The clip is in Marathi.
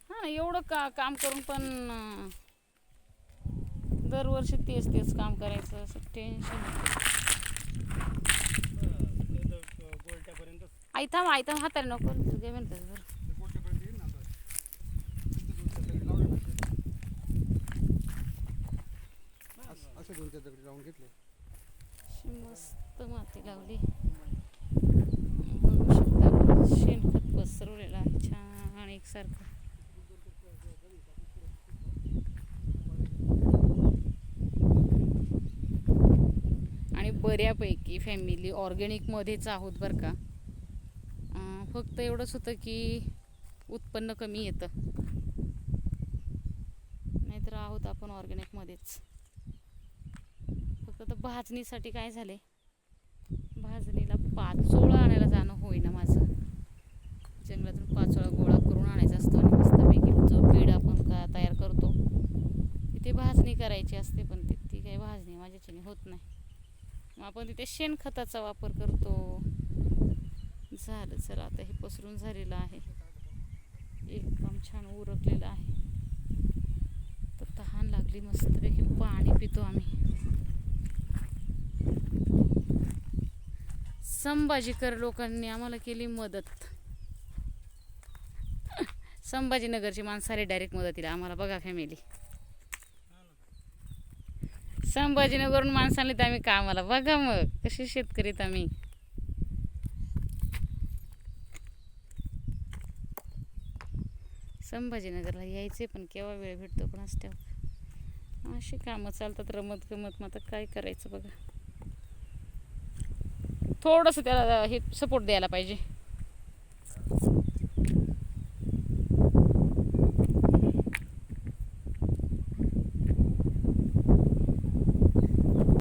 हा ना, एवढं काम करून पण दरवर्षी तेच काम करायचं असं टेन्शन. आई थांब हाताने नको तुझे म्हणतात बरं. मस्त माती लावली, बघू शकता शेणखत पसरवलेलं आहे छान एकसारखं. आणि बऱ्यापैकी फॅमिली ऑर्गॅनिकमध्येच आहोत बरं का. फक्त एवढंच होतं की उत्पन्न कमी येतं, नाहीतर आहोत आपण ऑर्गॅनिकमध्येच. फक्त तर भाजणीसाठी काय झाले, भाजणीला पाचोळा आणायला जाणं होईना माझं. जंगलातून पाचोळा गोळा करून आणायचा असतो आणि मस्तपैकी जो बीड आपण तयार करतो तिथे भाजणी करायची असते, पण ती काही भाजणी माझ्याच्याने होत नाही. मग आपण तिथे शेणखताचा वापर करतो. झालं, चला आता हे पसरून झालेलं आहे, एकदम छान उरकलेलं आहे. तर तहान लागली, मस्तपैकी पाणी पितो आम्ही. संभाजीकर लोकांनी आम्हाला केली मदत. संभाजीनगरची माणसं आली डायरेक्ट मदतीला आम्हाला. बघा फॅमिली, संभाजीनगरहून माणसं आणली तर आम्ही कामाला. बघा मग कसे शेतकरी आम्ही. संभाजीनगरला यायचे पण केव्हा वेळ भेटतो पण असते. अशी कामं चालतात रमत गमत. मग आता काय करायचं बघा, थोडंसं त्याला हे सपोर्ट द्यायला पाहिजे.